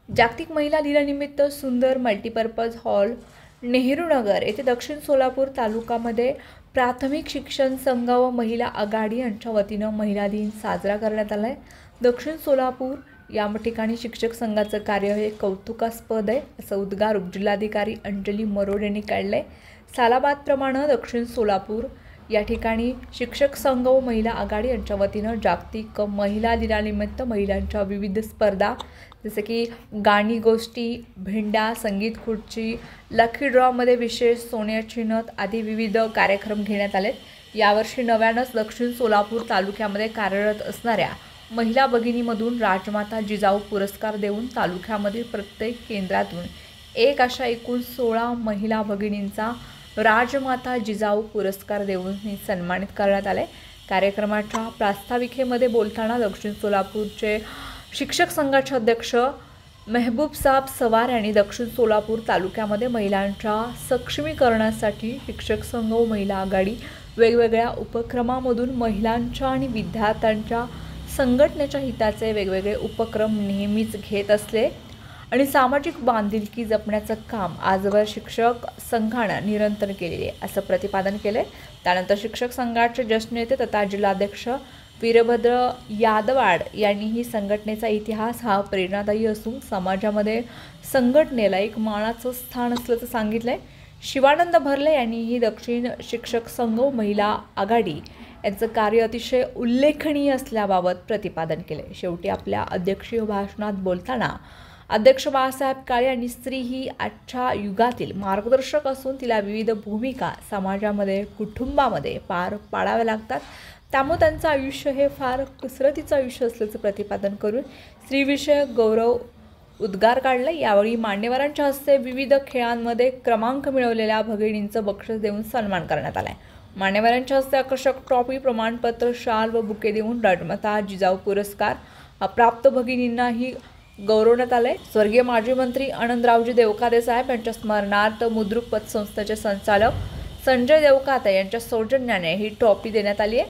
जागतिक महिला दिनानिमित्त सुंदर मल्टीपर्पज हॉल नेहरूनगर येथे दक्षिण सोलापूर तालुक्यामध्ये प्राथमिक शिक्षण संघ व महिला आघाडी यांच्या वतीनं महिला दिन साजरा करण्यात आला आहे। दक्षिण सोलापूर या ठिकाणी शिक्षक संघाचं कार्य हे कौतुकास्पद आहे असं उद्गार उपजिल्हाधिकारी अंजली मरोड यांनी काढले। सालाबादप्रमाणे दक्षिण सोलापूर या ठिकाणी शिक्षक संघ व महिला आघाडी यांच्या वतीनं जागतिक महिला दिनानिमित्त महिलांच्या विविध स्पर्धा जसे की गाणी गोष्टी, भेंडा, संगीत खुर्ची, लकी ड्रॉमध्ये विशेष सोन्याची नथ आदी विविध कार्यक्रम घेण्यात आले। यावर्षी नव्यानंच दक्षिण सोलापूर तालुक्यामध्ये कार्यरत असणाऱ्या महिला भगिनीमधून राजमाता जिजाऊ पुरस्कार देऊन तालुक्यामधील प्रत्येक केंद्रातून एक अशा एकूण 16 महिला भगिनींचा राजमाता जिजाऊ पुरस्कार देऊन सन्मानित करण्यात आले। कार्यक्रमाच्या प्रास्ताविकेमध्ये बोलताना दक्षिण सोलापूरचे शिक्षक संघाचे अध्यक्ष मेहबूब साहब सवार यांनी दक्षिण सोलापूर तालुक्यामध्ये महिलांच्या सक्षमीकरणासाठी शिक्षक संघ व महिला आघाडी वेगवेगळ्या उपक्रमांमधून महिलांच्या आणि विद्यार्थ्यांच्या संघटनेच्या हिताचे वेगवेगळे उपक्रम नेहमीच घेत असले आणि सामाजिक बांधिलकी जपण्याचं काम आजवर शिक्षक संघानं निरंतर केलेले असं प्रतिपादन केले। त्यानंतर शिक्षक संघाचे ज्येष्ठ नेते तथा जिल्हाध्यक्ष वीरभद्र यादवाड यांनीही संघटनेचा इतिहास हा प्रेरणादायी असून समाजामध्ये संघटनेला एक मानाचं स्थान असल्याचं सांगितलंय। शिवानंद भरले यांनीही दक्षिण शिक्षक संघ व महिला आघाडी यांचं कार्य अतिशय उल्लेखनीय असल्याबाबत प्रतिपादन केले। शेवटी आपल्या अध्यक्षीय भाषणात बोलताना अध्यक्ष बाळासाहेब काळे यांनी स्त्री ही आजच्या युगातील मार्गदर्शक असून तिला विविध भूमिका समाजामध्ये कुटुंबामध्ये पार पाडाव्या लागतात, त्यामुळे त्यांचं आयुष्य हे फार कसरतीचं आयुष्य असल्याचं प्रतिपादन करून स्त्रीविषयक गौरव उद्गार काढले। यावेळी मान्यवरांच्या हस्ते विविध खेळांमध्ये क्रमांक मिळवलेल्या भगिनींचं बक्षीस देऊन सन्मान करण्यात आला। मान्यवरांच्या हस्ते आकर्षक ट्रॉफी, प्रमाणपत्र, शाल व बुके देऊन राजमाता जिजाऊ पुरस्कार प्राप्त भगिनींनाही गौरवण्यात आले। स्वर्गीय माजी मंत्री आनंदरावजी देवकाते साहेब यांच्या स्मरणार्थ मुद्रुक पतसंस्थेचे संचालक संजय देवकाते यांच्या सौजन्याने ही ट्रॉफी देण्यात आली आहे।